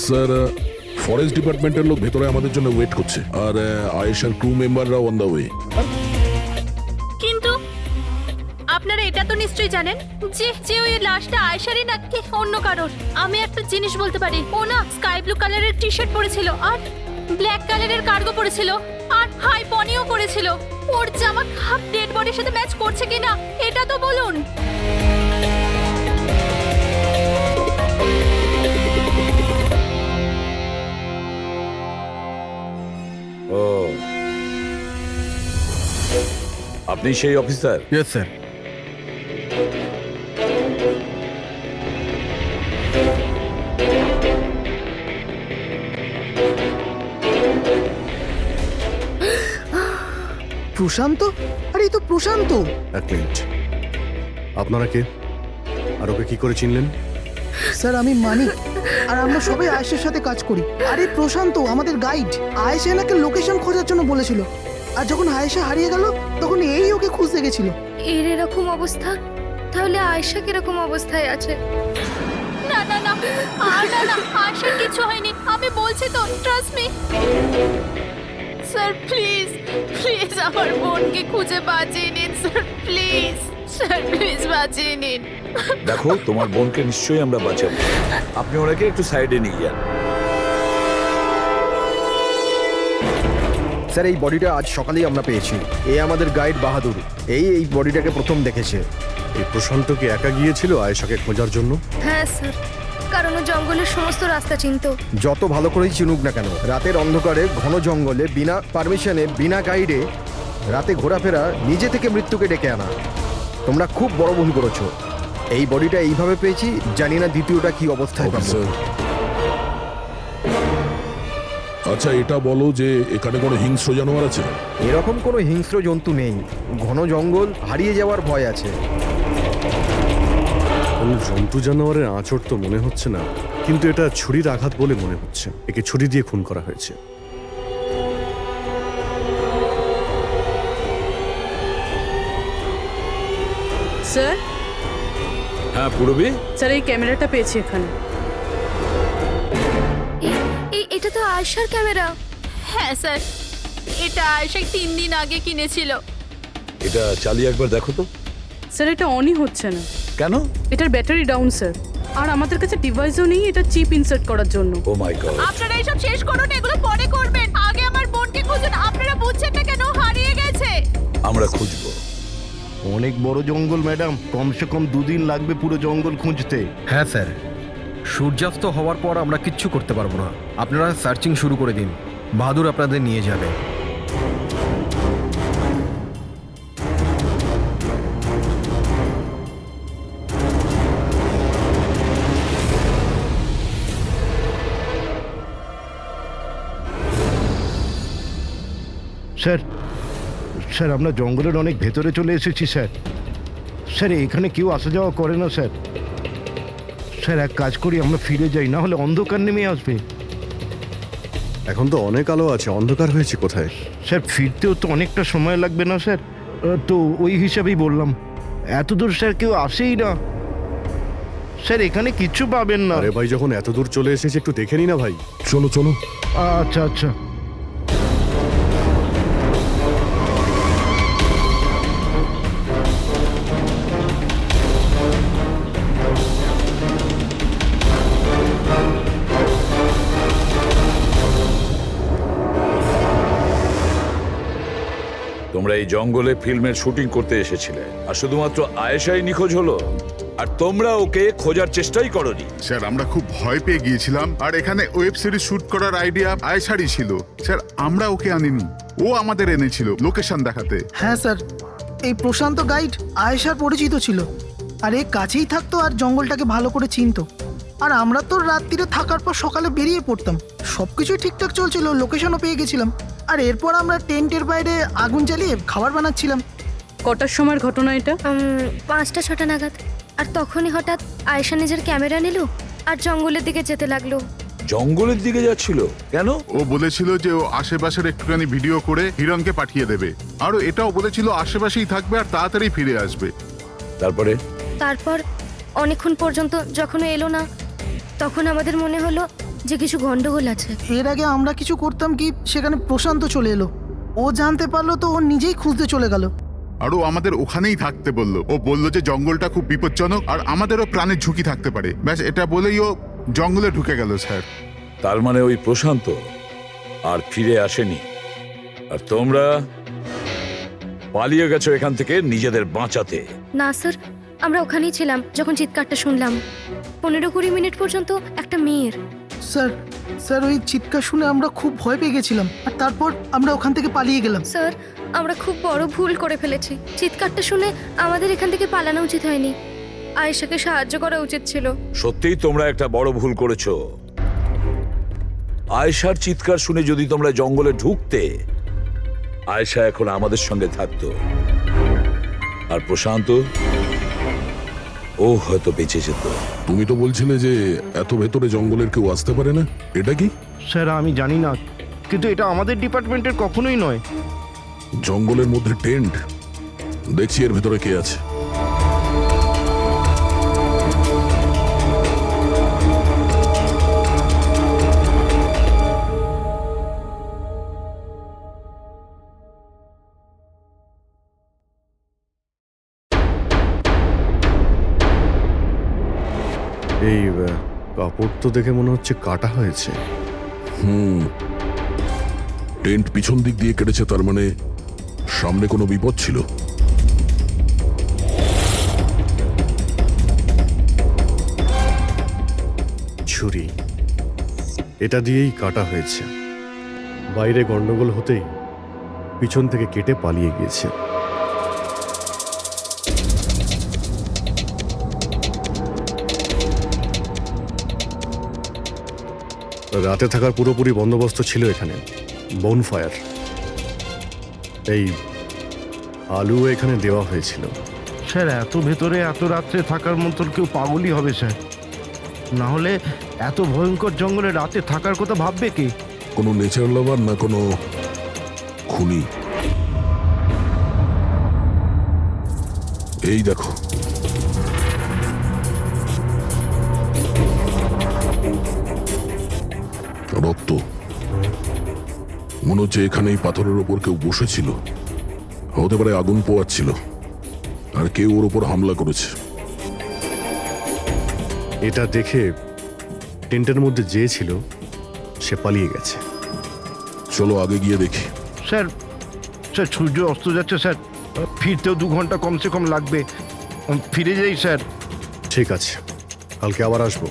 Sir forest ডিপার্টমেন্টের লোক ভেতরে আমাদের জন্য ওয়েট করছে, আর আয়েশার ক্রু মেম্বাররা অন দ্য ওয়ে। কিন্তু আপনারা এটা তো নিশ্চয়ই জানেন যে যে ওই লাশটা আয়েশারই নাকি অন্য কারোর। আমি একটা জিনিস বলতে পারি, ও না স্কাই ব্লু কালারের টি শার্ট পরেছিল আর ব্ল্যাক কালারের কার্গো পরেছিল আর হাই পনিও পরেছিল। ওর জামা হাফ ডেড বডির সাথে ম্যাচ করছে কিনা এটা তো বলুন। ও, আপনি সেই অফিসার? Yes sir. প্রশান্ত? আরে এই তো প্রশান্ত। এক মিনিট, আপনারা কে আর ওকে কি করে চিনলেন? স্যার আমি মানিক, আর আমরা সবাই আয়েশার সাথে কাজ করি। আরে প্রশান্ত আমাদের গাইড। আয়েশা এনাকে লোকেশন খোঁজার জন্য বলেছিল, আর যখন আয়েশা হারিয়ে গেল তখন এই ওকে খুঁজতে গেছিল। এর এরকম অবস্থা, তাহলে আয়েশা কিরকম অবস্থায় আছে? না না না, না না, আয়েশার কিছু হয়নি, আমি বলছি তো, trust me. Sir please please আমার বোনকে খুঁজে বাঁচিয়ে নিন স্যার, প্লিজ স্যার, প্লিজ বাঁচিয়ে নিন। দেখো, তোমার বোনকে নিশ্চয়ই আমরা বাঁচাবো। আপনি ওনাকে একটু সাইডে নিয়ে যান। স্যার এই বডিটা আজ সকালেই আমরা পেয়েছি। এই আমাদের গাইড বাহাদুর, এই বডিটাকে প্রথম দেখেছে। এই প্রশান্ত কি একা গিয়েছিল আয়েশাকে খোঁজার জন্য? হ্যাঁ স্যার, কারণ ও জঙ্গলের সমস্ত রাস্তা চিনতো। যত ভালো করেই চিনুক না কেন, রাতের অন্ধকারে ঘন জঙ্গলে বিনা পারমিশনে বিনা গাইডে রাতে ঘোরাফেরা নিজে থেকে মৃত্যুকে ডেকে আনা, তোমরা খুব বড় ভুল করেছো। এই বডিটা এইভাবে পেয়েছি, জানি না দ্বিতীয়টা কি অবস্থায় পাবো। স্যার আচ্ছা এটা বলো যে এখানে কোনো হিংস্র জানোয়ার আছে? এরকম কোনো হিংস্র জন্তু নেই, ঘন জঙ্গল, হারিয়ে যাওয়ার ভয় আছে। কোনো জন্তু জানোয়ারের আঁচড় তো মনে হচ্ছে না, কিন্তু এটা ছুরির আঘাত বলে মনে হচ্ছে। একে ছুরি দিয়ে খুন করা হয়েছে। স্যার, হ্যাঁ পূরবী, স্যার এই ক্যামেরাটা পেয়েছি এখানে। এটা তো আয়েশার ক্যামেরা। হ্যাঁ স্যার, এটা আয়েশা 3 দিন আগে কিনেছিল। এটা চালিয়ে একবার দেখো তো। স্যার এটা অনই হচ্ছে না। কেন? এটার ব্যাটারি ডাউন স্যার, আর আমাদের কাছে ডিভাইসও নেই এটা চিপ ইনসার্ট করার জন্য। ও মাই গড। আপনারা এসব শেষ করুন, এগুলো পরে করবেন। আগে আমার বোনকে খুঁজুন। আপনারা বুঝছেন না কেন হারিয়ে গেছে? আমরা খুঁজবো। অনেক বড় জঙ্গল ম্যাডাম, কমসে কম 2 দিন লাগবে পুরো জঙ্গল খুঁজতে। হ্যাঁ স্যার, সূর্যাস্ত হওয়ার পর আমরা কিচ্ছু করতে পারবো না। আপনারা সার্চিং শুরু করে দিন, বাহাদুর আপনাদের নিয়ে যাবে। স্যার স্যার আমরা জঙ্গলের অনেক ভেতরে চলে এসেছি স্যার। স্যার এখানে কেউ আসা যাওয়া করে না স্যার। স্যার এক কাজ করি, আমরা ফিরে যাই, না হলে অন্ধকার নেমে আসবে। এখন তো অনেক আলো আছে, অন্ধকার হয়েছে কোথায়? স্যার ফিরতেও তো অনেকটা সময় লাগবে না স্যার? তো ওই হিসাবেই বললাম, এত দূর স্যার কেউ আসেই না। স্যার এখানে কিচ্ছু পাবেন না। আরে ভাই, যখন এত দূর চলে এসেছে একটু দেখে নি না ভাই? চলো চলো। আচ্ছা আচ্ছা। তোমরা এই জঙ্গলে ফিল্মের শুটিং করতে এসেছিলে, আর শুধুমাত্র আয়েশাই নিখোঁজ হলো, আর তোমরা ওকে খোঁজার চেষ্টাই করনি। স্যার আমরা খুব ভয় পেয়ে গিয়েছিলাম, আর এখানে ওয়েব সিরিজ শুট করার আইডিয়া আয়েশারই ছিল। স্যার আমরা ওকে আনিনি, ও আমাদের এনেছিল লোকেশন দেখাতে। হ্যাঁ স্যার, এই প্রশান্ত গাইড আয়েশার পরিচিত ছিল, আর এ কাছেই থাকতো আর জঙ্গলটাকে ভালো করে চিনতো। আর আমরা তো রাত্রিরে থাকার পর সকালে বেরিয়ে পড়তাম, সবকিছুই ঠিকঠাক চলছিল, লোকেশনও পেয়ে গেছিলাম। আর এরপর আমরা টেন্টের বাইরে আগুন জ্বালিয়ে খাবার বানাচ্ছিলাম। কটার সময়ের ঘটনা এটা? 5টা-6টা নাগাদ। আর তখনই হঠাৎ আয়েশা নিজের ক্যামেরা নিল আর জঙ্গলের দিকে যেতে লাগলো। জঙ্গলের দিকে যাচ্ছিল কেন? ও বলেছিল যে ও আশেপাশের একটুখানি ভিডিও করে হিরণকে পাঠিয়ে দেবে, আর এটাও বলেছিল আশেপাশেই থাকবে আর তাড়াতাড়ি ফিরে আসবে। তারপর অনেকক্ষণ পর্যন্ত যখন ও এলো না, তখন আমাদের মনে হলো যে কিছু গন্ডগোল আছে। এর আগে আমরা কিছু করতাম কি সেখানে প্রশান্ত চলে এলো, ও জানতে পারলো তো ও নিজেই খুঁজতে চলে গেল। আর ও আমাদের ওখানেই থাকতে বললো। ও বললো যে জঙ্গলটা খুব বিপজ্জনক আর আমাদেরও প্রাণের ঝুঁকি থাকতে পারে, ব্যাস এটা বলেই ও জঙ্গলে ঢুকে গেল স্যার। তার মানে ওই প্রশান্ত আর ফিরে আসেনি, আর তোমরা পালিয়ে গেছো এখান থেকে নিজেদের বাঁচাতে। না স্যার, আমরা ওখানেই ছিলাম যখন চিৎকারটা শুনলাম। 15-20 মিনিট পর্যন্ত একটা মেয়ের। স্যার স্যার ওই চিৎকার শুনে আমরা খুব ভয় পেয়ে গেছিলাম, আর তারপর আমরা ওখান থেকে পালিয়ে গেলাম। স্যার, আমরা খুব বড় ভুল করে ফেলেছি। চিৎকারটা শুনে আমাদের এখান থেকে পালানো উচিত হয়নি, আয়েশাকে সাহায্য করা উচিত ছিল। সত্যিই তোমরা একটা বড় ভুল করেছো। আয়েশার চিৎকার শুনে যদি তোমরা জঙ্গলে ঢুকতে, আয়েশা এখন আমাদের সঙ্গে থাকতো, আর প্রশান্ত ও হয়তো বেঁচে যেত। তুমি তো বলছিলে যে এত ভেতরে জঙ্গলের কেউ আসতে পারে না, এটা কি? স্যার আমি জানি না, কিন্তু এটা আমাদের ডিপার্টমেন্টের কখনোই নয়। জঙ্গলের মধ্যে টেন্ট, দেখছি এর ভেতরে কে আছে। এই কাপড় তো দেখে মনে হচ্ছে কাটা হয়েছে। টেন্ট পিছন দিক দিয়ে কেটেছে, তার মানে সামনে কোনো বিপদ ছিল। ছুরি, এটা দিয়েই কাটা হয়েছে। বাইরে গন্ডগোল হতেই পিছন থেকে কেটে পালিয়ে গিয়েছে। রাতে থাকার পুরোপুরি বন্দোবস্ত ছিল এখানে, বনফায়ার। এই আলু এখানে দেওয়া হয়েছিল। স্যার এত ভেতরে এত রাত্রে থাকার মতো কেউ পাগলই হবে স্যার, না হলে এত ভয়ঙ্কর জঙ্গলে রাতে থাকার কথা ভাববে কে? কোনো নেচার লাভার না কোনো খুনি। এই দেখো, রক্ত। মনে হচ্ছে এখানে এই পাথরের ওপর কেউ বসেছিল, হতে পারে আগুন পোয়াচ্ছিল, আর কেউ ওর ওপর হামলা করেছে। এটা দেখে টেন্টের মধ্যে যে ছিল সে পালিয়ে গেছে। চলো আগে গিয়ে দেখি। স্যার স্যার সূর্য অস্ত যাচ্ছে স্যার, ফিরতেও 2 ঘন্টা কমসে কম লাগবে। ফিরে যাই স্যার। ঠিক আছে, কালকে আবার আসবো।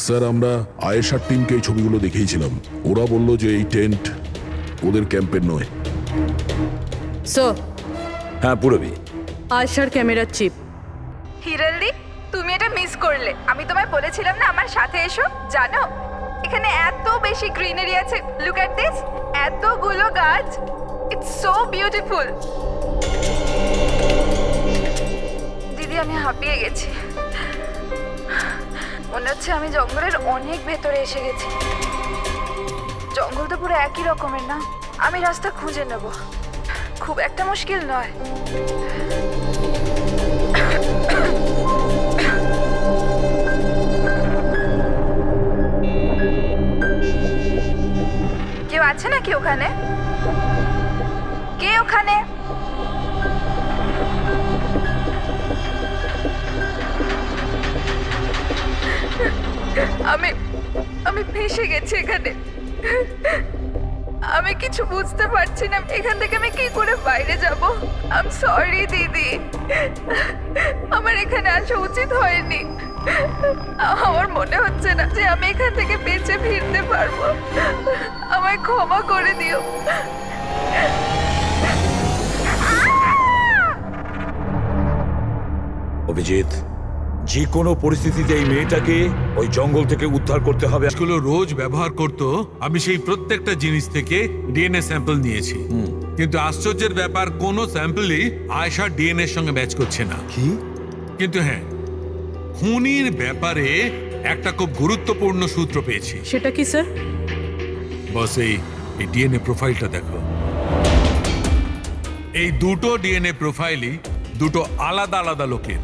স্যার, আমরা আয়েশার টিমকে এই ছবিগুলো দেখিয়েছিলাম। ওরা বলল যে এই টেন্ট ওদের ক্যাম্পের নয়। স্যার, হ্যাঁ পুরবি, আয়শার ক্যামেরার চিপ। হিরালদি, তুমি এটা মিস করলে। আমি তোমায় বলেছিলাম না আমার সাথে এসো। জানো এখানে এত বেশি গ্রিনারি আছে। লুক অ্যাট দিস, এতগুলো গাছ। It's so beautiful. দিদি, আমি হাঁপিয়ে গেছি। মনে হচ্ছে আমি জঙ্গলের অনেক ভেতরে এসে গেছি। জঙ্গল তো পুরো একই রকমের না? আমি রাস্তা খুঁজে নেব, খুব একটা মুশকিল নয়। কেউ আছে নাকি ওখানে? কে ওখানে? আমি ফেঁসে গেছি এখানে। আমি কিছু বুঝতে পারছি না, এখান থেকে আমি কি করে বাইরে যাব। আই এম সরি দিদি, আমার এখানে আসা উচিত হয়নি। আমার মনে হচ্ছে না যে আমি এখান থেকে বেঁচে ফিরতে পারবো। আমায় ক্ষমা করে দিও। অভিজিৎ, যে কোনো পরিস্থিতিতে এই মেয়েটাকে ওই জঙ্গল থেকে উদ্ধার করতে হবে। গুলো রোজ ব্যবহার করত, আমি সেই প্রত্যেকটা জিনিস থেকে ডিএনএ স্যাম্পল নিয়েছি, কিন্তু আশ্চর্যের ব্যাপার কোনো স্যাম্পলই আয়েশার ডিএনএ এর সঙ্গে ম্যাচ করছে না। কি? কিন্তু হ্যাঁ, খুনির ব্যাপারে একটা খুব গুরুত্বপূর্ণ সূত্র পেয়েছি। সেটা কি স্যার? বস, এই ডিএনএ প্রোফাইলটা দেখো। এই দুটো ডিএনএ প্রোফাইলই দুটো আলাদা আলাদা লোকের।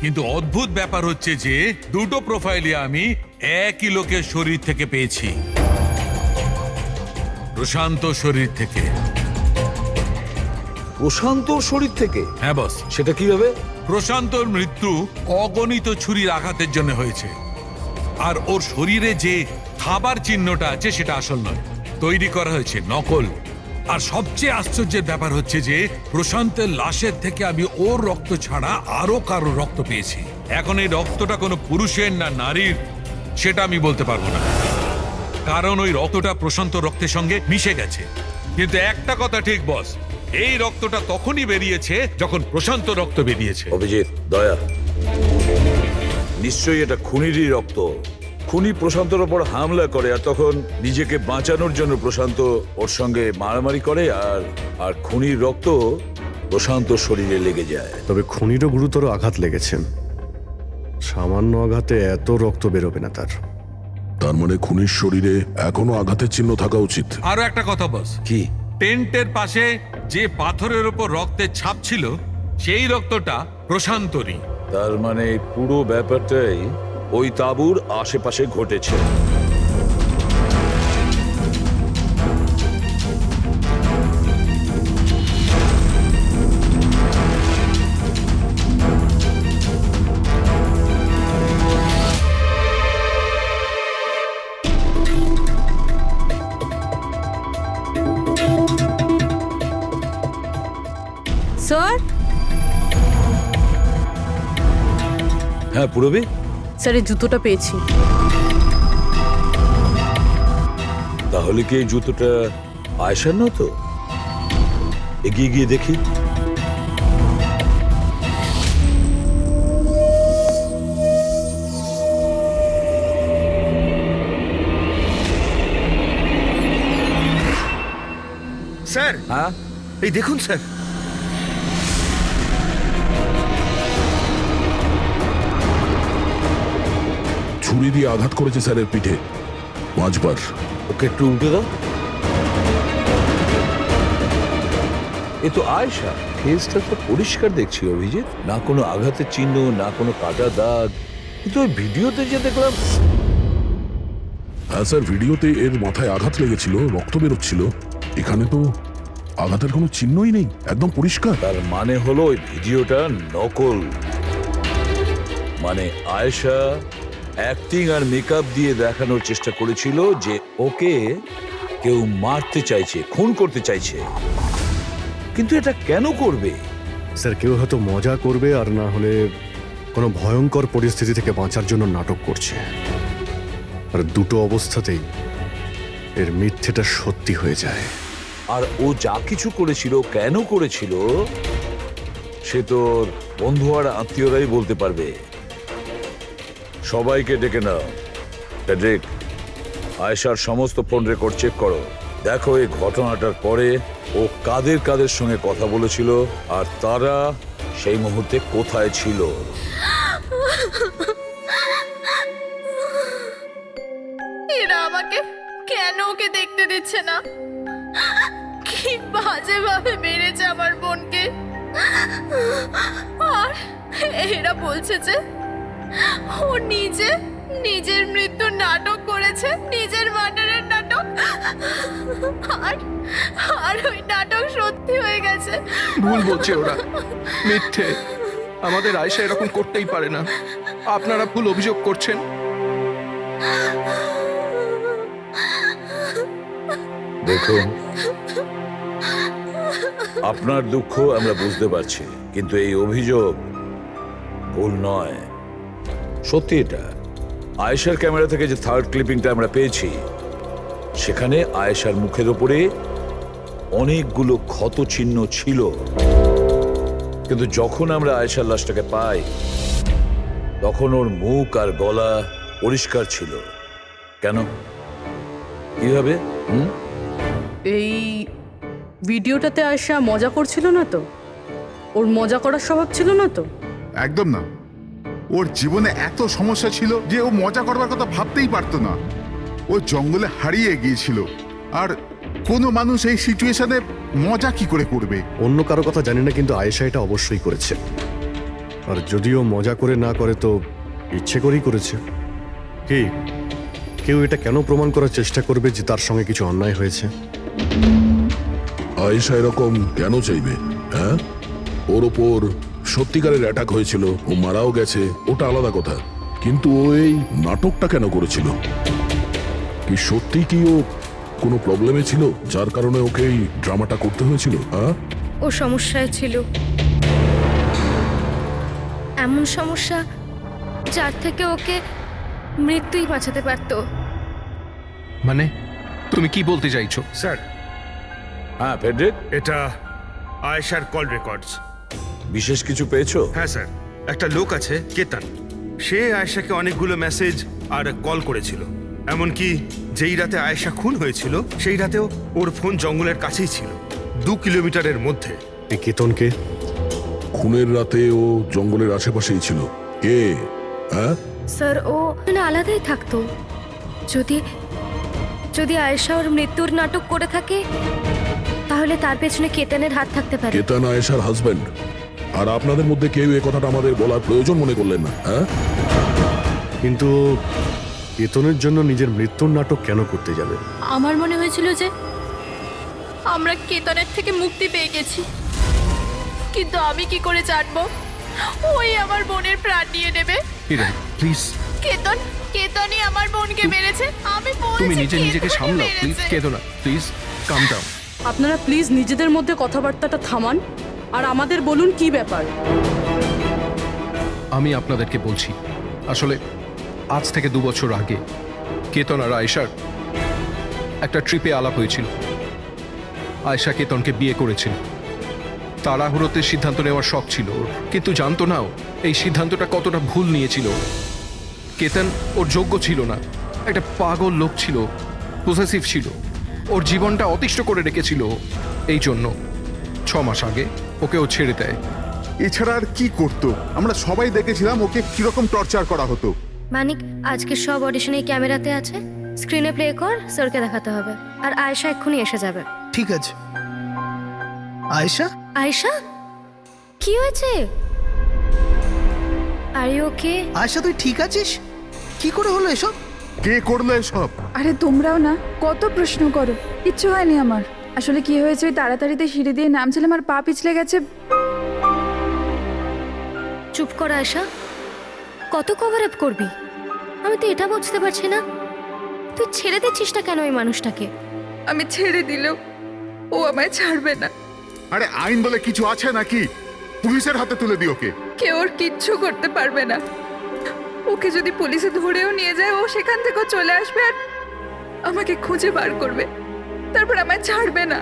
কিন্তু অদ্ভুত ব্যাপার হচ্ছে যে দুটো প্রোফাইলই আমি একই লোকের শরীর থেকে পেয়েছি, প্রশান্ত শরীর থেকে। প্রশান্ত শরীর থেকে? হ্যাঁ বস। সেটা কিভাবে? প্রশান্তর মৃত্যু অগণিত ছুরির আঘাতের জন্য হয়েছে, আর ওর শরীরে যে খাবার চিহ্নটা আছে সেটা আসল নয়, তৈরি করা হয়েছে নকল। আর সবচেয়ে আশ্চর্যের ব্যাপার হচ্ছে যে প্রশান্তের লাশের থেকে আমি ওর রক্ত ছাড়া আরো কারো রক্ত পেয়েছি। এখন এই রক্তটা কোনো পুরুষের না নারীর সেটা আমি বলতে পারবো না, কারণ ওই রক্তটা প্রশান্ত রক্তের সঙ্গে মিশে গেছে। কিন্তু একটা কথা ঠিক বস, এই রক্তটা তখনই বেরিয়েছে যখন প্রশান্ত রক্ত বেরিয়েছে। অভিজিৎ, দয়া, নিশ্চয়ই এটা খুনিরই রক্ত। খুনি প্রশান্তর ওপর হামলা করে আর তখন নিজেকে বাঁচানোর জন্য প্রশান্ত ওর সঙ্গে মারামারি করে, আর খুনির রক্ত প্রশান্ত শরীরে লেগে যায়। তবে খুনিরও গুরুতর আঘাত লেগেছে, সামান্য আঘাতে এত রক্ত বেরোবে না তার। তার মানে খুনির শরীরে এখনো আঘাতের চিহ্ন থাকা উচিত। আরো একটা কথা বস, কি? টেন্টের পাশে যে পাথরের উপর রক্তের ছাপ ছিল সেই রক্তটা প্রশান্তরই। তার মানে পুরো ব্যাপারটাই ওই তাঁবুর আশেপাশে ঘটেছে। স্যার, হ্যাঁ পুরবী, স্যার এই জুতোটা পেয়েছি। তাহলে কি এই জুতোটা আয়েশার না? তো এগিয়ে গিয়ে দেখি। স্যার, হ্যাঁ এই দেখুন স্যার। ছুরি দিয়ে আঘাত করেছে স্যারের পিঠে 5 বার। ওকে একটু উল্টে দাও। এ তো আয়েশা, ফেসটা তো পরিষ্কার দেখছি অভিজিৎ, না কোনো আঘাতের চিহ্ন, না কোনো কাটা দাগ। কিন্তু ওই ভিডিওতে যে দেখলাম। হ্যাঁ স্যার, ভিডিওতে এর মাথায় আঘাত লেগেছিল, রক্ত বেরোচ্ছিল। এখানে তো আঘাতের কোনো চিহ্নই নেই, একদম পরিষ্কার। তার মানে হলো ওই ভিডিওটা নকল। মানে আয়েশা অ্যাক্টিং আর মেকআপ দিয়ে দেখানোর চেষ্টা করেছিল যে ওকে কেউ মারতে চাইছে, খুন করতে চাইছে। কিন্তু এটা কেন করবে? স্যার, কেউ হয়তো মজা করবে, আর না হলে কোনো ভয়ঙ্কর পরিস্থিতি থেকে বাঁচার জন্য নাটক করছে। আর দুটো অবস্থাতেই এর মিথ্যেটা সত্যি হয়ে যায়। আর ও যা কিছু করেছিল, কেন করেছিল, সে তোর বন্ধু আর আত্মীয়রাই বলতে পারবে। সবাইকে ডেকে নাও। ফেডরিক, আয়েশার সমস্ত ফোন রেকর্ড চেক করো। দেখো এই ঘটনাটার পরে ও কাদের কাদের সঙ্গে কথা বলেছিল আর তারা সেই মুহূর্তে কোথায় ছিল। এরা আমাকে কেন ওকে দেখতে দিচ্ছে না? কি বাজে ভাবে মেরেছে আমার বোনকে। আর এরা বলছে যে ও নিজের মৃত্যুর নাটক করেছে, নিজের মার্ডারের নাটক। আর ওই নাটক সত্যি হয়ে গেছে। ভুল বলছে ওরা, মিথ্যে। আমাদের আয়েশা এরকম করতেই পারে না। আপনারা ভুল অভিযোগ করছেন। দেখুন, আপনার দুঃখ আমরা বুঝতে পারছি, কিন্তু এই অভিযোগ ভুল নয়, সত্যি। এটা আয়েশার ক্যামেরা থেকে যে থার্ড ক্লিপিংটা আমরা পেয়েছি, সেখানে আয়েশার মুখের উপরে অনেকগুলো ক্ষত চিহ্ন ছিল। কিন্তু যখন আমরা আয়েশার লাশটাকে পাই, তখন ওর মুখ আর গলা পরিষ্কার ছিল। কেন? কিভাবে? এই ভিডিওটাতে আয়েশা মজা করছিল না তো? ওর মজা করার স্বভাব ছিল না তো? একদম না। ওর জীবনে এত সমস্যা ছিল যে ও মজা করবার কথা ভাবতেই পারতো না। ও জঙ্গলে হারিয়ে গিয়েছিল, আর কোনো মানুষ এই সিচুয়েশনে মজা কি করে করবে? অন্য কারো কথা জানি না, কিন্তু আয়েশা এটা অবশ্যই করেছে। আর যদিও মজা করে না করে তো ইচ্ছে করেই করেছে। কি কেউ এটা কেন প্রমাণ করার চেষ্টা করবে যে তার সঙ্গে কিছু অন্যায় হয়েছে? আয়েশা এরকম কেন চাইবে? হ্যাঁ, ওর ওপর সত্যিকারের অ্যাটাক হয়েছিল, ও মারাও গেছে, ওটা আলাদা কথা, কিন্তু ও এই নাটকটা কেন করেছিল? কি সত্যি কি ও কোনো প্রবলেমে ছিল যার কারণে ওকে এই ড্রামাটা করতে হয়েছিল? হ্যাঁ, ও সমস্যায় ছিল, এমন সমস্যা যার থেকে ওকে মৃত্যুই বাঁচাতে পারতো। মানে তুমি কি বলতে চাইছো? স্যার, হ্যাঁ ফেডরিক, এটা আয়েশার কল রেকর্ডস। বিশেষ কিছু পেয়েছো? হ্যাঁ স্যার, একটা লোক আছে কেতন, সে আয়েশাকে অনেকগুলো মেসেজ আর কল করেছিল। এমনকি যেই রাতে আয়েশা খুন হয়েছিল সেই রাতেও ওর ফোন জঙ্গলের কাছেই ছিল, 2 কিলোমিটারের মধ্যে। এই কেতনকে? খুনের রাতে ও জঙ্গলের আশেপাশেই ছিল। কে? হ্যাঁ, স্যার, ও মানে আলাদাই থাকতো। যদি যদি আয়েশা ওর মৃত্যুর নাটক করে থাকে তাহলে তার পেছনে কেতনের হাত থাকতে পারে। কেতন আয়েশার হাজবেন্ড, আর আপনাদের মধ্যে কেউ এই কথাটা আমাদের বলার প্রয়োজন মনে করলেন না। হ্যাঁ, কিন্তু কেতনের জন্য নিজের মৃত্যুর নাটক কেন করতে যাবে? আমার মনে হয়েছিল যে আমরা কেতনের থেকে মুক্তি পেয়ে গেছি, কিন্তু আমি কি করে জানবো ওই আমার বোনের প্রাণ নিয়ে নেবে? হিরেন প্লিজ, কেতনই আমার বোনকে মেরেছে। আমি বলছি তুমি নিজেকে কেতনই সামলাও মেরেছে। প্লিজ। কেঁদো না প্লিজ, কাম ডাউন। আপনারা প্লিজ নিজেদের মধ্যে কথাবার্তাটা থামান আর আমাদের বলুন কি ব্যাপার। আমি আপনাদেরকে বলছি, আসলে আজ থেকে 2 বছর আগে কেতন আর আয়েশার একটা ট্রিপে আলাপ হয়েছিল। আয়েশা কেতনকে বিয়ে করেছিল। তাড়াহুড়োতে সিদ্ধান্ত নেওয়ার শখ ছিল ওর, কিন্তু জানতো না ও এই সিদ্ধান্তটা কতটা ভুল নিয়েছিল। কেতন ওর যোগ্য ছিল না, একটা পাগল লোক ছিল, পজেসিভ ছিল, ওর জীবনটা অতিষ্ঠ করে রেখেছিল। এই জন্য 6 মাস আগে ওকে ও ছেড়ে দেয়। এছাড়া আর কি করতো? আমরা সবাই দেখেছিলাম ওকে কিরকম টর্চার করা হতো। মানিক, আজকে সব অডিশনে ক্যামেরাতে আছে, স্ক্রিনে প্লে কর, স্যারকে দেখাতে হবে। আর আয়েশা এক্ষুনি এসে যাবে। ঠিক আছে। আয়েশা, আয়েশা, কি হয়েছে? Are you okay? আয়েশা তুই ঠিক আছিস? কি করে হলো এসব? কে করলো এসব? আরে তোমরাও না কত প্রশ্ন করো, কিচ্ছু হয়নি আমার। আসলে কি হয়েছে, ওই তাড়াতাড়িতে সিঁড়ি দিয়ে নামছিলাম আর পা পিছলে গেছে। চুপ কর আয়েশা, কত কভার আপ করবি? আমি তো এটা বুঝতে পারছি না, তুই ছেড়ে দিচ্ছিস না কেন ওই মানুষটাকে? আমি ছেড়ে দিলেও ও আমায় ছাড়বে না। আরে আইন বলে কিছু আছে নাকি? পুলিশের হাতে তুলে দিও ওকে। কেউ ওর কিচ্ছু করতে পারবে না। ওকে যদি পুলিশে ধরেও নিয়ে যায়, ও সেখান থেকেও চলে আসবে আর আমাকে খুঁজে বার করবে, তারপর আমায় ছাড়বে না।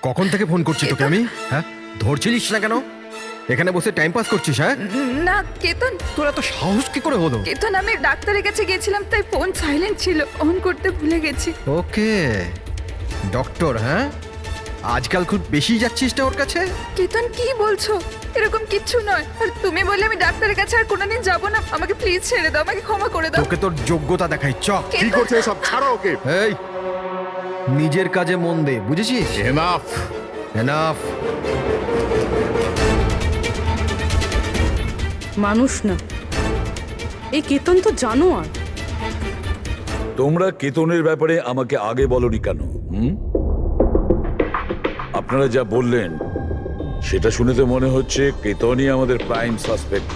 কখন থেকে ফোন করছি তোকে আমি? হ্যাঁ, ধরছিলিস না কেন? এখানে বসে টাইম পাস করছিস? হ্যাঁ না কেতন, তোরা তো সাহস কি করে হলো? কেতন, আমি ডাক্তারের কাছে গেছিলাম তাই ফোন সাইলেন্ট ছিল, অন করতে ভুলে গেছি। ওকে, ডক্টর, হ্যাঁ আজকাল খুব বেশি যাচ্ছিস না ওর কাছে? কেতন কি বলছো? এরকম কিচ্ছু নয়। আর তুমি বললে আমি ডাক্তারের কাছে আর কোনোদিন যাবো না। আমাকে প্লিজ ছেড়ে দাও, আমাকে ক্ষমা করে দাও। তোকে তোর যোগ্যতা দেখাই, চ। কি করছে এসব? ছাড়ো ওকে। এই নিজের কাজে মন দে, বুঝেছিস? এনাফ। এনাফ। মানুষ না, এই কেতন তো জানোয়ার। তোমরা কেতনের ব্যাপারে আমাকে আগে বলনি কেন? আপনারা যা বললেন সেটা শুনে তো মনে হচ্ছে কেতনই আমাদের প্রাইম সাসপেক্ট।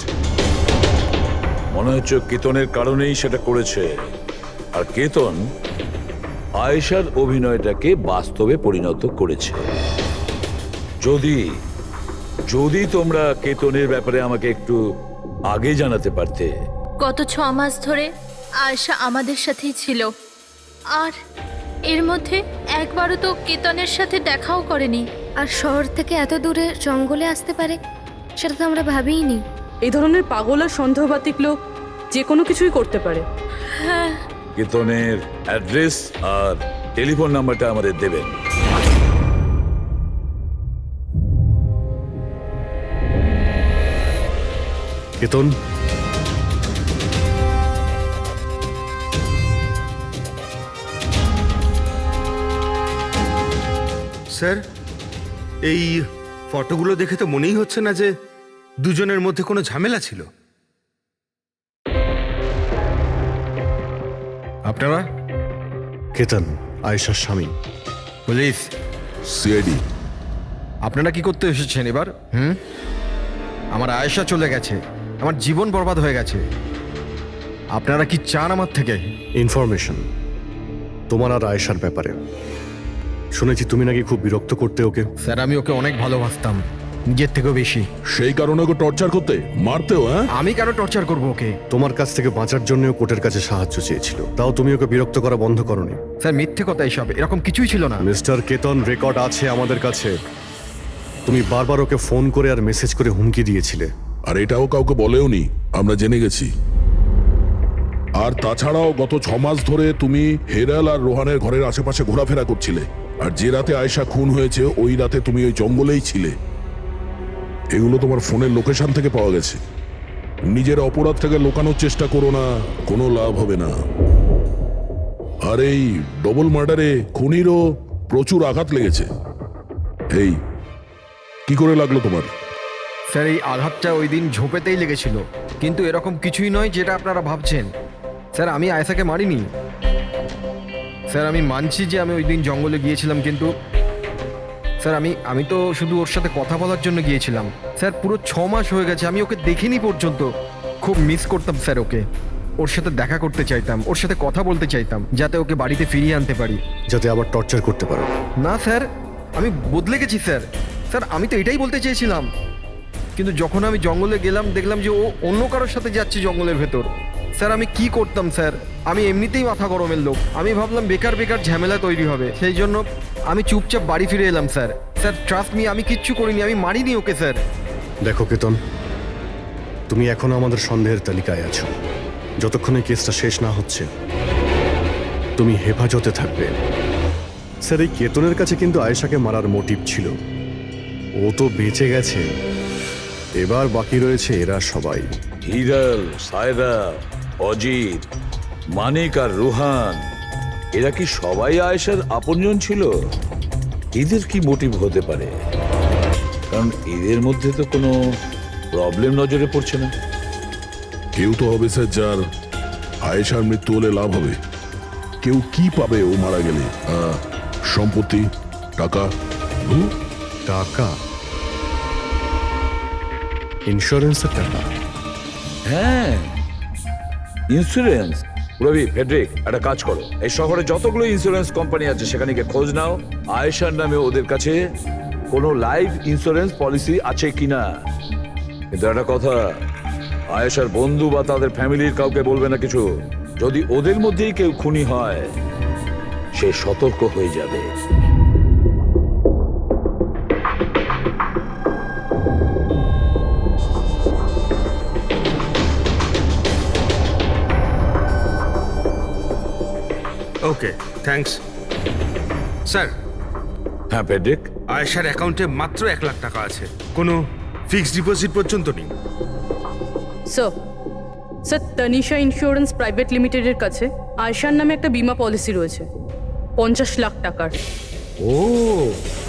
মনে হচ্ছে কেতনের কারণেই সেটা করেছে। আর কেতন আয়েশার অভিনয়টাকে বাস্তবে পরিণত করেছে। যদি যদি তোমরা কেতনের ব্যাপারে আমাকে একটু আগে জানাতে পারতে। গত 6 মাস ধরে আয়েশা আমাদের সাথেই ছিল, আর এর মধ্যে একবারও তো কেতনের সাথে দেখাও করেনি। আর শহর থেকে এত দূরে জঙ্গলে আসতে পারে সেটা তো আমরা ভাবিইনি। এই ধরনের পাগল আর সন্দেহবাতিক লোক যে কোনো কিছুই করতে পারে। হ্যাঁ, কেতনের অ্যাড্রেস আর টেলিফোন নাম্বারটা আমাদের দেবেন। কেতন, স্যার, এই ফটোগুলো দেখে তো মনেই হচ্ছে না যে দুজনের মধ্যে কোনো ঝামেলা ছিল। আপনারা কেতন, আয়েশার স্বামী। Police, CID. আপনারা কি করতে এসেছেন এবার? আমার আয়েশা চলে গেছে, আমার জীবন বরবাদ হয়ে গেছে। আপনারা কি চান আমার থেকে? ইনফরমেশন তোমার আর আয়েশার ব্যাপারে। শুনেছি তুমি নাকি খুব বিরক্ত করতে ওকে। স্যার, আমি ওকে অনেক ভালোবাসতাম, নিজের থেকেও বেশি। সেই কারণে ওকে টর্চার করতে, মারতেও? হ্যাঁ, আমি কেন টর্চার করবো ওকে? তোমার কাছ থেকে বাঁচার জন্য কোর্টের কাছে সাহায্য চেয়েছিল, তাও তুমি ওকে বিরক্ত করা বন্ধ করনি। স্যার, মিথ্যে কথা এসব, এরকম কিছুই ছিল না। মিস্টার কেতন, রেকর্ড আছে আমাদের কাছে। তুমি বারবার ওকে ফোন করে আর মেসেজ করে হুমকি দিয়েছিলে। আর এটাও কাউকে বলেওনি, আমরা জেনে গেছি। আর তাছাড়াও গত 6 মাস ধরে তুমি হেরাল আর রোহানের ঘরের আশেপাশে ঘোরাফেরা করছিলে। আর যে রাতে আয়েশা খুন হয়েছে ওই রাতে তুমি ওই জঙ্গলেই ছিলে। এগুলো তোমার ফোনের লোকেশন থেকে পাওয়া গেছে। নিজের অপরাধটাকে লুকানোর চেষ্টা করো না, কোনো লাভ হবে না। আর এই ডবল মার্ডারে খুনিরও প্রচুর আঘাত লেগেছে। এই কি করে লাগলো তোমার? স্যার, এই আঘাতটা ওই দিন ঝোপেতেই লেগেছিল, কিন্তু এরকম কিছুই নয় যেটা আপনারা ভাবছেন। স্যার, আমি আয়েশাকে মারিনি। স্যার, আমি মানছি যে আমি ওই দিন জঙ্গলে গিয়েছিলাম, কিন্তু স্যার আমি তো শুধু ওর সাথে কথা বলার জন্য গিয়েছিলাম। স্যার, পুরো 6 মাস হয়ে গেছে, আমি ওকে দেখিনি পর্যন্ত। খুব মিস করতাম স্যার ওকে। ওর সাথে দেখা করতে চাইতাম, ওর সাথে কথা বলতে চাইতাম, যাতে ওকে বাড়িতে ফিরিয়ে আনতে পারি, যাতে আবার টর্চার করতে পারো। না স্যার, আমি বদলে গেছি স্যার। স্যার, আমি তো এটাই বলতে চেয়েছিলাম, কিন্তু যখন আমি জঙ্গলে গেলাম দেখলাম যে ও অন্য কারোর সাথে যাচ্ছে জঙ্গলের ভেতর। স্যার, আমি কি করতাম স্যার? আমি এমনিতেই মাথা গরমের লোক। আমি ভাবলাম বেকার বেকার ঝামেলা তৈরি হবে, সেই জন্য আমি চুপচাপ বাড়ি ফিরে এলাম স্যার। স্যার, ট্রাস্ট মি, আমি কিচ্ছু করিনি, আমি মারিনি ওকে স্যার। দেখো কেতন, তুমি এখনো আমাদের সন্দেহের তালিকায় আছো। যতক্ষণে কেসটা শেষ না হচ্ছে তুমি হেফাজতে থাকবে। স্যার, এই কেতনের কাছে কিন্তু আয়েশাকে মারার মোটিভ ছিল। ও তো বেঁচে গেছে, এবার বাকি রয়েছে এরা সবাই। হিরাল, সায়রা, অজিত, মানিক আর রুহান, এরা কি সবাই আয়েশার আপনজন ছিল? এদের কি মোটিভ হতে পারে? কারণ এদের মধ্যে তো কোনো প্রবলেম নজরে পড়ছে না। কেউ তো হবে স্যার যার আয়েশার মৃত্যু হলে লাভ হবে। কেউ কি পাবে ও মারা গেলে? সম্পত্তি, টাকা। টাকা? ইন্স্যুরেন্সের টাকা? হ্যাঁ, ইন্স্যুরেন্স। রবি, ফেডরিক, একটা কাজ করো, এই শহরে যতগুলো ইন্স্যুরেন্স কোম্পানি আছে সেখানে গিয়ে খোঁজ নাও আয়েশার নামে ওদের কাছে কোনো লাইফ ইন্স্যুরেন্স পলিসি আছে কিনা। কিন্তু একটা কথা, আয়েশার বন্ধু বা তাদের ফ্যামিলির কাউকে বলবে না কিছু। যদি ওদের মধ্যেই কেউ খুনি হয় সে সতর্ক হয়ে যাবে। ওকে, থ্যাঙ্কস স্যার। হ্যাঁ ফেডরিক, আয়েশার অ্যাকাউন্টে মাত্র 1 লাখ টাকা আছে, কোনো ফিক্সড ডিপোজিট পর্যন্ত নেই। স্যার, তানিশা ইন্স্যুরেন্স প্রাইভেট লিমিটেডের কাছে আয়েশার নামে একটা বীমা পলিসি রয়েছে 50 লাখ টাকার। ও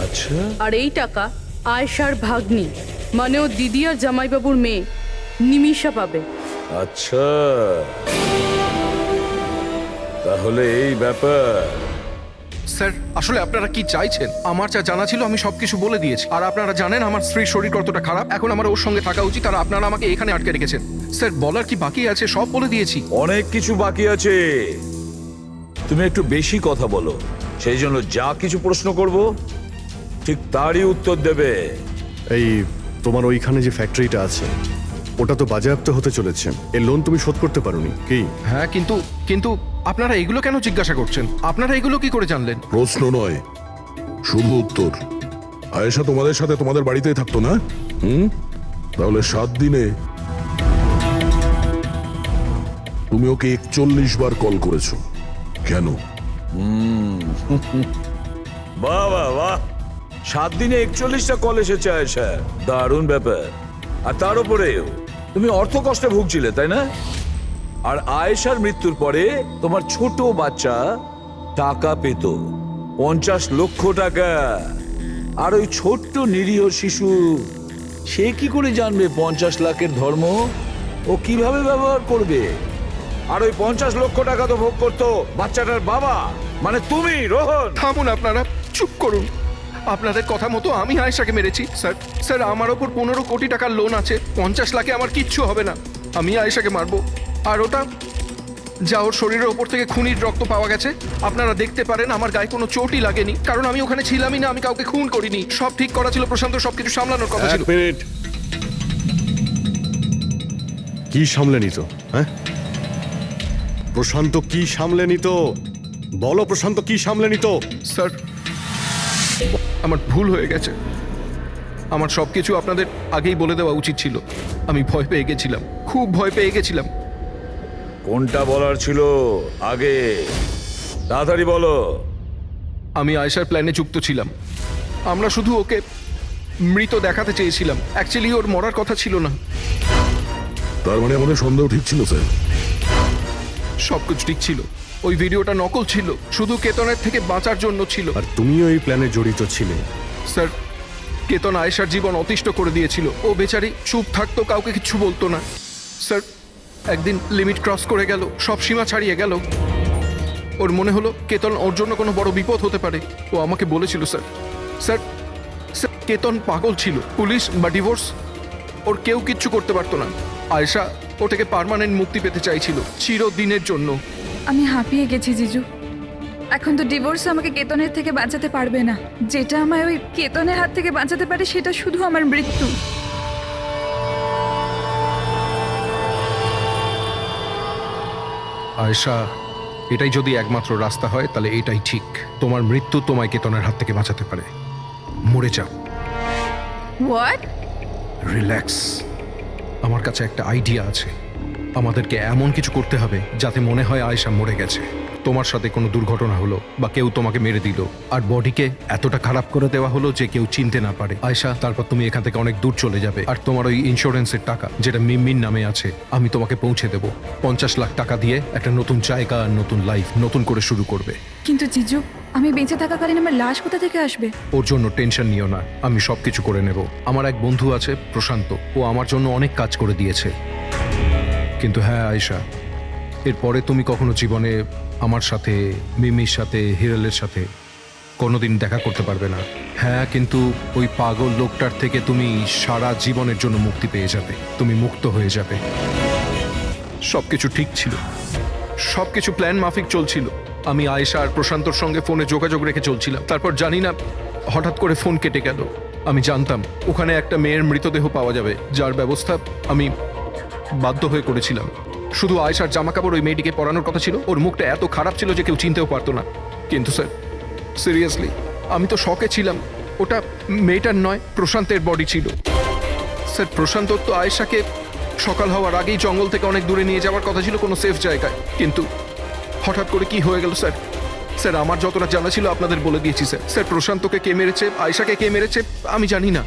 আচ্ছা। আর এই টাকা আয়েশার ভাগ্নি, মানে ও দিদি আর জামাইবাবুর মেয়ে নিমিষা পাবে। আচ্ছা, তাহলে এই ব্যাপার। স্যার, আসলে আপনারা কি চাইছেন? আমার যা জানা ছিল আমি সবকিছু বলে দিয়েছি। আর আপনারা জানেন আমার স্ত্রীর শরীর কতটা খারাপ, এখন আমার ওর সঙ্গে থাকা উচিত, আর আপনারা আমাকে এখানে আটকে রেখেছেন। স্যার, বলার কি বাকি আছে? সব বলে দিয়েছি। অনেক কিছু বাকি আছে। তুমি একটু বেশি কথা বলো, সেই জন্য যা কিছু প্রশ্ন করব ঠিক তারই উত্তর দেবে। এই তোমার ওইখানে যে ফ্যাক্টরিটা আছে ওটা তো বাজেয়াপ্ত হতে চলেছে। এই লোন তুমি শোধ করতে পারোনি কি? হ্যাঁ, কিন্তু আপনারা এগুলো কেন জিজ্ঞাসা করছেন? আপনারা এগুলো কি করে জানলেন? প্রশ্ন নয়, শুধু উত্তর। আয়েশা তোমাদের সাথে তোমাদের বাড়িতেই থাকতো না? তাহলে 7 দিনে তুমি ওকে 41 বার কল করেছো কেন? বাহ বাহ বাহ, 7 দিনে 41টা কল এসেছে আয়েশা, দারুণ ব্যাপার। আর তার উপরেও তুমি অর্থ কষ্টে ভুগছিলে, তাই না? আর আয়েশার মৃত্যুর পরে তোমার ছোট বাচ্চা টাকা পেত 50 লক্ষ টাকা। আর ওই ছোট্ট নিরীহ শিশু, সে কি করে জানবে 50 লাখের ধর্ম? ও কিভাবে ব্যবহার করবে? আর ওই 50 লক্ষ টাকা তো ভোগ করতো বাচ্চাটার বাবা, মানে তুমি, রোহন। থামুন আপনারা, চুপ করুন। আপনাদের কথা মতো আমি আয়েশাকে মেরেছি স্যার। স্যার, আমার ওপর 15 কোটি টাকার লোন আছে। 50 লাখে আমার কিচ্ছু হবে না। আমি আয়েশাকে মারবো। আর ওটা যা ওর শরীরের ওপর থেকে খুনির রক্ত পাওয়া গেছে, আপনারা দেখতে পারেন আমার গায়ে কোনো চোটই লাগেনি, কারণ আমি ওখানে ছিলামই না। আমি কাউকে খুন করিনি। সব ঠিক করা ছিল, প্রশান্ত সবকিছু সামলানোর কথা ছিল। কি সামলে নিত? হ্যাঁ, প্রশান্ত কি সামলে নিত? বলো, প্রশান্ত কি সামলে নিত? স্যার, আমার ভুল হয়ে গেছে। আমার সবকিছু আপনাদের আগেই বলে দেওয়া উচিত ছিল। আমি ভয় পেয়ে গেছিলাম, খুব ভয় পেয়ে গেছিলাম। কোনটা বলার ছিল আগে? তাড়াতাড়ি বলো। আমি আয়েশার প্ল্যানে যুক্ত ছিলাম। আমরা শুধু ওকে মৃত দেখাতে চেয়েছিলাম। অ্যাকচুয়ালি ওর মরার কথা ছিল না। তার মানে আমাদের সন্দেহ ঠিক ছিল স্যার। সবকিছু ঠিক ছিল। ওই ভিডিওটা নকল ছিল, শুধু কেতনের থেকে বাঁচার জন্য ছিল। আর তুমিও এই প্ল্যানে জড়িত ছিলে। স্যার, কেতন আয়েশার জীবন অতিষ্ঠ করে দিয়েছিল। ও বেচারি চুপ থাকতো, কাউকে কিছু বলতো না। স্যার, একদিন লিমিট ক্রস করে গেল, সব সীমা ছাড়িয়ে গেল। ওর মনে হলো কেতন ওর জন্য কোনো বড় বিপদ হতে পারে। ও আমাকে বলেছিল স্যার। স্যার, স্যার, কেতন পাগল ছিল। পুলিশ বা ডিভোর্স ওর কেউ কিচ্ছু করতে পারতো না। আয়েশা ও থেকে পার্মানেন্ট মুক্তি পেতে চাইছিল, চিরদিনের জন্য। আমি হাঁপিয়ে গেছি জিজু। এখন তো ডিভোর্স আমাকে কেতনের থেকে বাঁচাতে পারবে না। যেটা আমায় ওই কেতনের হাত থেকে বাঁচাতে পারে সেটা শুধু আমার মৃত্যু। আয়েশা, এটাই যদি একমাত্র রাস্তা হয় তাহলে এটাই ঠিক। তোমার মৃত্যু তোমায় কেতনের হাত থেকে বাঁচাতে পারে। মরে যাও। হোয়াট? রিল্যাক্স। আমার কাছে একটা আইডিয়া আছে। আমাদেরকে এমন কিছু করতে হবে যাতে মনে হয় আয়েশা মরে গেছে। তোমার সাথে কোনো দুর্ঘটনা হলো বা কেউ তোমাকে মেরে দিল, আর বডিকে এতটা খারাপ করে দেওয়া হলো যে কেউ চিনতে না পারে আয়েশা। তারপর তুমি এখান থেকে অনেক দূর চলে যাবে, আর তোমার ওই ইন্স্যুরেন্সের টাকা যেটা মিমির নামে আছে আমি তোমাকে পৌঁছে দেব। 50 লাখ টাকা দিয়ে একটা নতুন জায়গা, নতুন লাইফ, নতুন করে শুরু করবে। কিন্তু জিজু, আমি বেঁচে থাকাকালীন আমার লাশ কোথা থেকে আসবে? ওর জন্য টেনশন নিও না, আমি সবকিছু করে নেব। আমার এক বন্ধু আছে প্রশান্ত, ও আমার জন্য অনেক কাজ করে দিয়েছে। কিন্তু হ্যাঁ আয়েশা, এরপরে তুমি কখনো জীবনে আমার সাথে, মিমির সাথে, হিরালের সাথে কোনোদিন দেখা করতে পারবে না। হ্যাঁ, কিন্তু ওই পাগল লোকটার থেকে তুমি সারা জীবনের জন্য মুক্তি পেয়ে যাবে। তুমি মুক্ত হয়ে যাবে। সবকিছু ঠিক ছিল, সবকিছু প্ল্যান মাফিক চলছিল। আমি আয়েশা আর প্রশান্তর সঙ্গে ফোনে যোগাযোগ রেখে চলছিলাম। তারপর জানি না হঠাৎ করে ফোন কেটে গেল। আমি জানতাম ওখানে একটা মেয়ের মৃতদেহ পাওয়া যাবে, যার ব্যবস্থা আমি বাধ্য হয়ে করেছিলাম। শুধু আয়েশার জামা কাপড় ওই মেয়েটিকে পরানোর কথা ছিল। ওর মুখটা এত খারাপ ছিল যে কেউ চিনতেও পারতো না। কিন্তু স্যার, সিরিয়াসলি আমি তো শকে ছিলাম। ওটা মেয়েটার নয়, প্রশান্তের বডি ছিল। স্যার, প্রশান্ত তো আয়েশাকে সকাল হওয়ার আগেই জঙ্গল থেকে অনেক দূরে নিয়ে যাওয়ার কথা ছিল, কোনো সেফ জায়গায়। কিন্তু হঠাৎ করে কি হয়ে গেল স্যার? স্যার, আমার যতটা জানা ছিল আপনাদের বলে দিয়েছি স্যার। স্যার, প্রশান্তকে কে মেরেছে, আয়েশাকে কে মেরেছে আমি জানি না।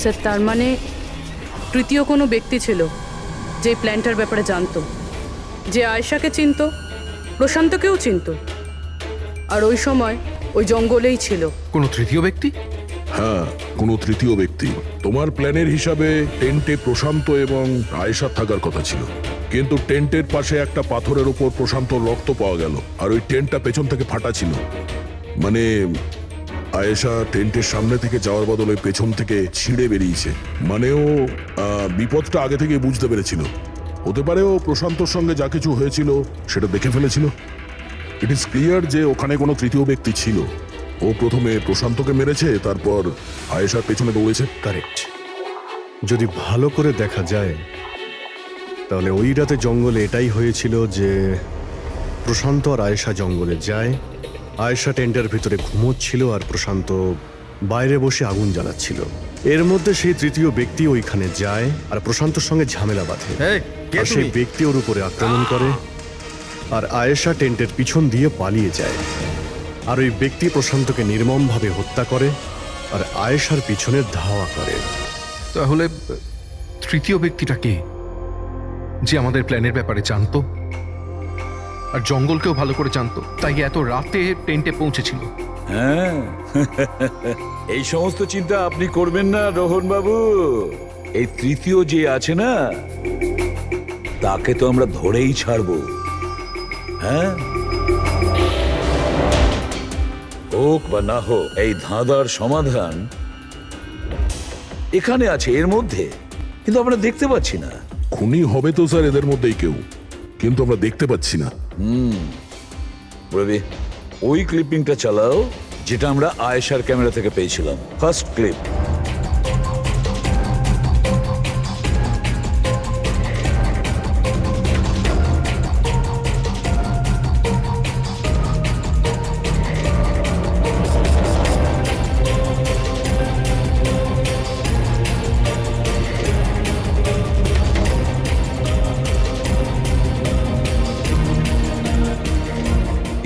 স্যার, তার মানে তৃতীয় কোনো ব্যক্তি ছিল যে প্ল্যানটার ব্যাপারে জানতো, যে আয়েশাকে চিনতো, প্রশান্তকেও চিনতো, আর ওই সময় ওই জঙ্গলেই ছিল। কোনো তৃতীয় ব্যক্তি? হ্যাঁ, কোনো তৃতীয় ব্যক্তি। তোমার প্ল্যানের হিসাবে টেন্টে প্রশান্ত এবং আয়েশা থাকার কথা ছিল, কিন্তু টেন্টের পাশে একটা পাথরের উপর প্রশান্তর রক্ত পাওয়া গেল, আর ওই টেন্টটা পেছন থেকে ফাটা ছিল। মানে আয়েশা টেন্টের সামনে থেকে যাওয়ার বদলে পেছন থেকে ছিঁড়ে বেরিয়েছে। মানে ও বিপদটা আগে থেকে বুঝতে পেরেছিল। হতে পারে ও প্রশান্তর সঙ্গে যা কিছু হয়েছিল সেটা দেখে ফেলেছিল। ইট ইজ ক্লিয়ার যে ওখানে কোনো তৃতীয় ব্যক্তি ছিল। ও প্রথমে প্রশান্তকে মেরেছে, তারপর আয়েশার পেছনে দৌড়েছে। কারেক্ট। যদি ভালো করে দেখা যায় তাহলে ওই রাতে জঙ্গলে এটাই হয়েছিল যে প্রশান্ত আর আয়েশা জঙ্গলে যায়। আয়েশা টেন্টের ভিতরে ঘুমোচ্ছিল আর প্রশান্ত বাইরে বসে আগুন জ্বালাচ্ছিল। এর মধ্যে সেই তৃতীয় ব্যক্তি ওইখানে যায় আর প্রশান্তর সঙ্গে ঝামেলা বাঁধে। আর সেই ব্যক্তি ওর উপরে আক্রমণ করে, আর আয়েশা টেন্টের পিছন দিয়ে পালিয়ে যায়। আর ওই ব্যক্তি প্রশান্তকে নির্মমভাবে হত্যা করে আর আয়েশার পিছনে ধাওয়া করে। তাহলে তৃতীয় ব্যক্তিটা কে, যে আমাদের প্ল্যানের ব্যাপারে জানতো আর জঙ্গলকেও ভালো করে জানতো, তাই এত রাতে টেন্টে পৌঁছেছিল? হ্যাঁ এই সমস্ত চিন্তা আপনি করবেন না রোহন বাবু। এই তৃতীয় যে আছে না, তাকে তো আমরা ধরেই ছাড়বো। হ্যাঁ, হোক বা না হোক, এই ধাঁধার সমাধান এখানে আছে, এর মধ্যে, কিন্তু আমরা দেখতে পাচ্ছি না। খুনি হবে তো স্যার এদের মধ্যেই কেউ, কিন্তু আমরা দেখতে পাচ্ছি না। রবি, ওই ক্লিপিংটা চালাও যেটা আমরা আয়েশার ক্যামেরা থেকে পেয়েছিলাম, ফার্স্ট ক্লিপ।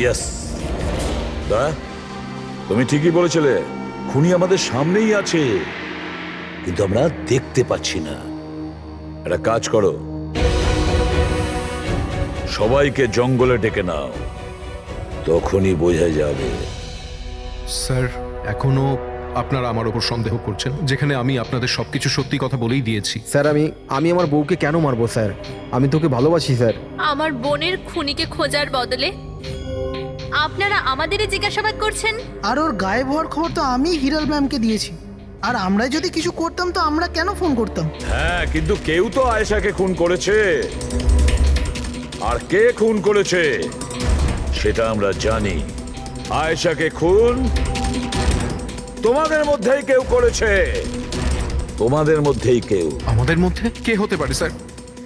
ইয়েস, দা, তুমি ঠিকই বলেছিলে, খুনি আমাদের সামনেই আছে, কিন্তু আমরা দেখতে পাচ্ছি না। একটা কাজ করো, সবাইকে জঙ্গলে ডেকে নাও, তখনই বোঝা যাবে। স্যার, এখনো আপনারা আমার ওপর সন্দেহ করছেন, যেখানে আমি আপনাদের সবকিছু সত্যি কথা বলেই দিয়েছি। স্যার আমি আমার বউকে কেন মারবো স্যার? আমি তোকে ভালোবাসি স্যার। আমার বোনের খুনিকে খোঁজার বদলে আপনারা আমাদেরই জিজ্ঞাসাবাদ করছেন। আর ওর গায়েব হওয়ার খবর তো আমি হিরাল ম্যামকে দিয়েছি। আর আমরা যদি কিছু করতাম তো আমরা কেন ফোন করতাম? হ্যাঁ, কিন্তু কেউ তো আয়েশাকে খুন করেছে, আর কে খুন করেছে সেটা আমরা জানি। আয়েশাকে খুন তোমাদের মধ্যেই কেউ করেছে, তোমাদের মধ্যেই কেউ। আমাদের মধ্যে কে হতে পারে স্যার?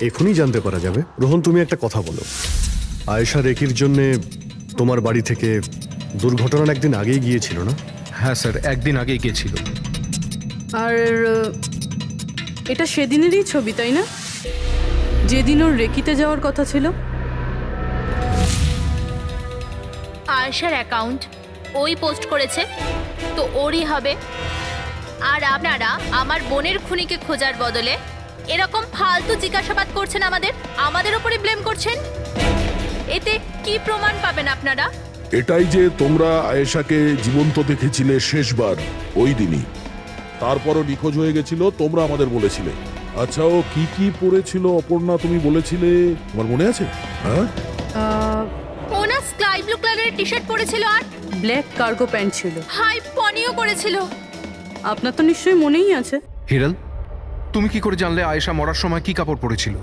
এখনই জানতে পারা যাবে। রোহন, তুমি একটা কথা বলো, আয়েশা রেকির জন্য তোমার বাড়ি থেকে দুর্ঘটনার একদিন আগেই গিয়েছিল না? হ্যাঁ স্যার, একদিন আগেই গিয়েছিল। আর এটা সেদিনেরই ছবি, তাই না? যেদিন ওর রেকিতে যাওয়ার কথা ছিল। আয়েশার অ্যাকাউন্ট ওই পোস্ট করেছে, তো ওরই হবে। আর আপনারা আমার বোনের খুনিকে খোঁজার বদলে এরকম ফালতু জিজ্ঞাসাবাদ করছেন, আমাদের উপরে ব্লেম করছেন। এতে কি প্রমাণ পাবেন আপনারা? এটাই যে তোমরা আয়েশাকে জীবন্ত দেখেছিলে শেষবার ওই দিনই, তারপরও নিখোঁজ হয়ে গেছিল, তোমরা আমাদের বলেছিলে। আচ্ছা, ও কি কি পরেছিল অপর্ণা, তুমি বলেছিলে, তোমার মনে আছে? হ্যাঁ, ওনা স্কাই ব্লু কালারের টি শার্ট পরেছিল আর ব্ল্যাক কার্গো প্যান্ট ছিল। হাই পনিও করেছিল। আপনার তো নিশ্চয়ই মনেই আছে। হিরাল, তুমি কি করে জানলে আয়েশা মরার সময় কি কাপড় পরেছিল?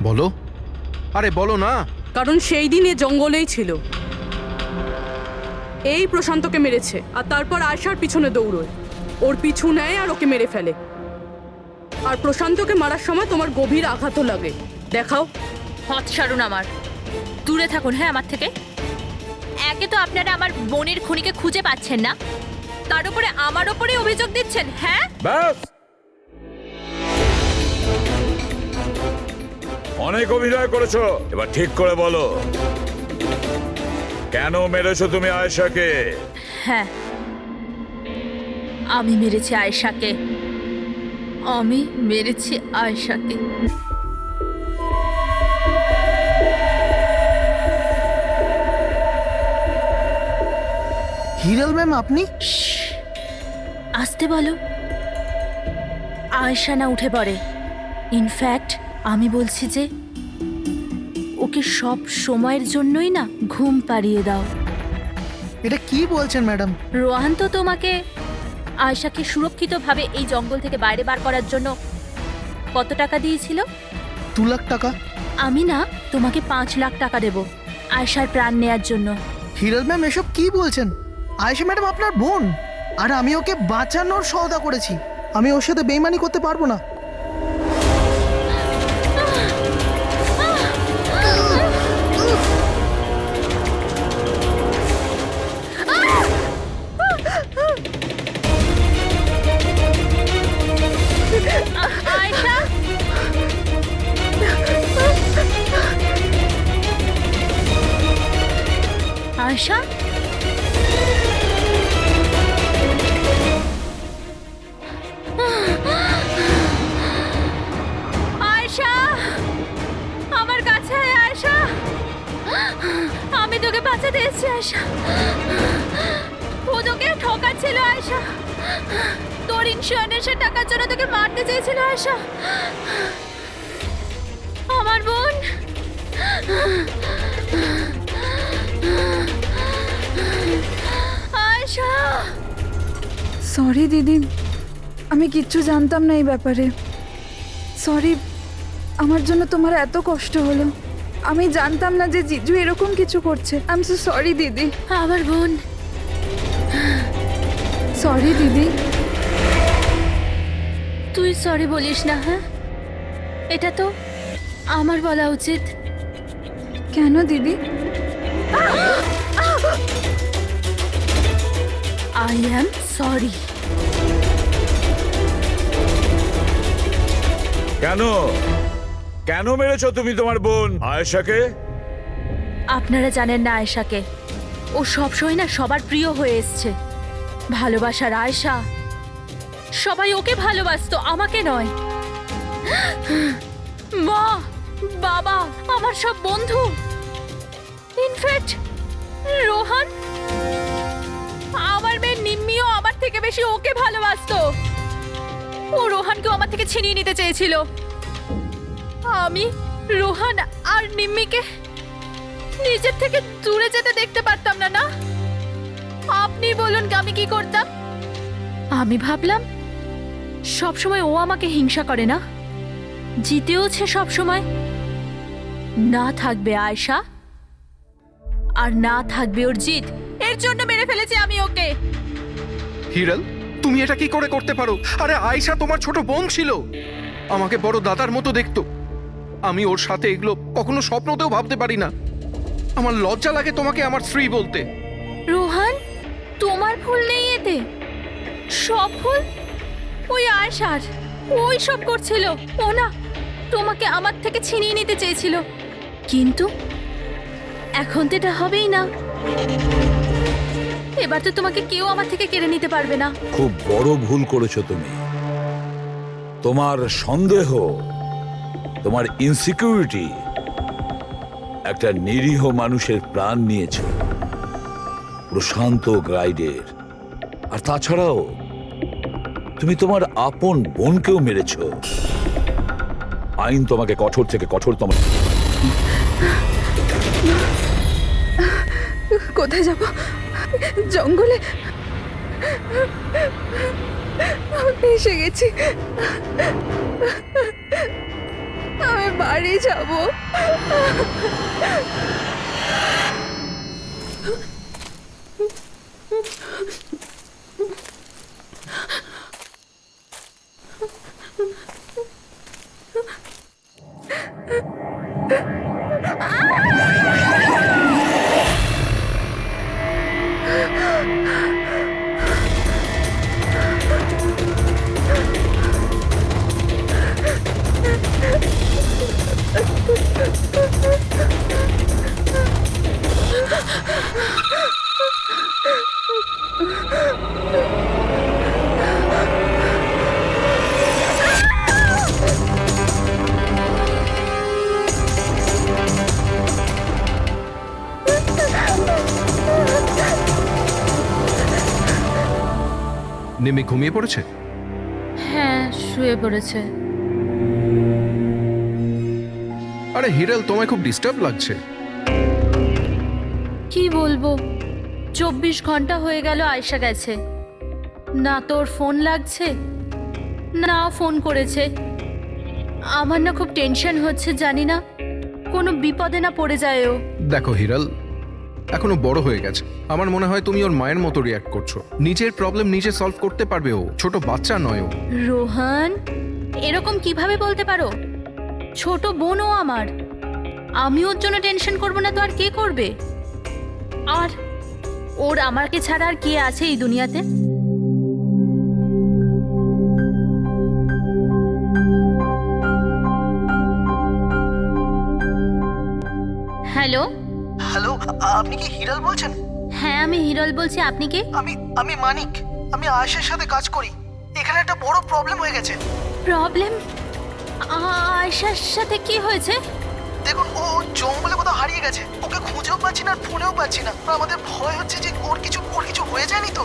বলো, আরে বলো না। কারণ সেই দিন এ জঙ্গলেই ছিল। এই প্রশান্তকে মেরেছে আর তারপর আয়েশার পিছনে দৌড়োয়, ওর পিছু নেয় আর ওকে মেরে ফেলে। আর প্রশান্তকে মারার সময় তোমার গভীর আঘাতও লাগে। দেখাও। হট সারুন, আমার দূরে থাকুন। হ্যাঁ, আমার থেকে। একে তো আপনারা আমার বোনের খুনিকে খুঁজে পাচ্ছেন না, তার উপরে আমার উপরে অভিযোগ দিচ্ছেন। হ্যাঁ, ব্যাস, অনেক অভিনয় করেছো, এবার ঠিক করে বলো, কেন মেরেছো তুমি আয়েশাকে? হ্যাঁ, আমি মেরেছি আয়েশাকে। আমি মেরেছি আয়েশাকে। হিরাল ম্যাম, আপনি? আসতে বলো। আয়েশা না উঠে পড়ে। ইনফ্যাক্ট আমি বলছি যে ওকে সব সময়ের জন্যই না ঘুম পাড়িয়ে দাও। এটা কি বলছেন ম্যাডাম? রোহান তো তোমাকে আয়েশাকে সুরক্ষিতভাবে এই জঙ্গল থেকে বাইরে বার করার জন্য কত টাকা দিয়েছিল? 2 লাখ টাকা। আমি না তোমাকে 5 লাখ টাকা দেব আয়েশার প্রাণ নেয়ার জন্য। হিরাল ম্যাম, এসব কি বলছেন? আয়েশা ম্যাডাম আপনার বোন, আর আমি ওকে বাঁচানোর সওদা করেছি। আমি ওর সাথে বেইমানি করতে পারবো না। আয়েশা, আয়েশা, আয়েশা, আমার কাছে আয় আয়েশা, আমি তোকে বাঁচাতে এসেছি আয়েশা। তোর ইন্স্যুরেন্সের টাকার জন্য তোকে মারতে চেয়েছিল আয়শা। আমার বোন। আয়শা। সরি দিদি, আমি কিচ্ছু জানতাম না এই ব্যাপারে। সরি, আমার জন্য তোমার এত কষ্ট হলো। আমি জানতাম না যে জিজু এরকম কিছু করছে। আই এম সো সরি দিদি। আমার বোন। সরি দিদি। তুই সরি বলিস না। হ্যাঁ, এটা তো আমার বলা উচিত। কেন দিদি? I am sorry. কেন কেন মেরেছো তুমি তোমার বোন আয়েশাকে? আপনারা জানেন না আয়েশাকে। ও সবসময় না সবার প্রিয় হয়ে এসছে। ভালোবাসার আয়েশা। সবাই ওকে ভালোবাসতো, আমাকে নয়। মা, বাবা, আমার সব বন্ধু, ইনফ্যাক্ট রোহান, আমার মেয়ে নিম্মিও আমার থেকে বেশি ওকে ভালোবাসতো। ও রোহানকেও আমার থেকে ছিনিয়ে নিতে চেয়েছিল। আমি রোহান আর নিম্মিকে নিজের থেকে দূরে যেতে দেখতে পারতাম না। না, আপনি বলুন আমি কি করতাম? আমি ভাবলাম সবসময় ও আমাকে হিংসা করে না, জিতেওছে সবসময়। না থাকবে আয়েশা, আর না থাকবে ওর জিত। এর জন্য মেরে ফেলেছি আমি ওকে। হিরাল, তুমি এটা কি করে করতে পারো? আরে আয়েশা তোমার ছোট বোন ছিল, আমাকে বড় দাদার মতো দেখতো। আমি ওর সাথে এগুলো কখনো স্বপ্নতেও ভাবতে পারি না। আমার লজ্জা লাগে তোমাকে আমার স্ত্রী বলতে। রোহান, তোমার ভুল নেই এতে। সব ভুল ওই আয়েশার। ওই সব করছিল। ও না তোমাকে আমার থেকে ছিনিয়ে নিতে চেয়েছিল, কিন্তু এখন তো এটা হবেই না। এবার তো তোমাকে কেউ আমার থেকে কেড়ে নিতে পারবে না। খুব বড় ভুল করেছো তুমি। তোমার সন্দেহ, তোমার ইনসিকিউরিটি একটা নিরীহ মানুষের প্রাণ নিয়েছে, প্রশান্ত গাইডের। আর তাছাড়াও তুমি তোমার আপন বোনকেও মেরেছ। আইন তোমাকে কঠোর থেকে কঠোরতম। কোথায় যাব? জঙ্গলে এসে গেছি। আমি বাড়ি যাব। নেমে ঘুমিয়ে পড়েছে? হ্যাঁ, শুয়ে পড়েছে। আরে হিরাল, তোমায় খুব ডিস্টার্ব লাগছে। কি বলবো, 24 ঘন্টা হয়ে গেল আয়েশা গেছে, না তোর ফোন লাগছে না ফোন করেছে। আমার না খুব টেনশন হচ্ছে, জানি না কোনো বিপদে না পড়ে যায় ও। দেখো হিরাল, এখনো বড় হয়ে গেছে। আমার মনে হয় তুমি ওর মায়ের মতো রিয়াক্ট করছো। নিজের প্রবলেম নিজে সলভ করতে পারবে ও, ছোট বাচ্চা নয় ও। রোহান, এরকম কিভাবে বলতে পারো? ছোট বোনও আমার। আমি ওর জন্য টেনশন করব না তো আর কে করবে? আর ওর আমাকে ছাড়া আর কে আছে এই দুনিয়াতে? হ্যালো হ্যালো, আপনি কি হিরাল বলছেন? হ্যাঁ, আমি হিরল বলছি। আপনি কে? আমি মানিক। আমি আয়েশার সাথে কাজ করি। এখানে একটা বড় প্রবলেম হয়ে গেছে। প্রবলেম? আয়েশার সাথে কি হয়েছে? দেখুন, ও জঙ্গলে কোথাও হারিয়ে গেছে। ওকে খুঁজেও পাচ্ছি না আর ফোনেও পাচ্ছি না। আমাদের ভয় হচ্ছে যে ওর কিছু হয়ে যায়নি তো।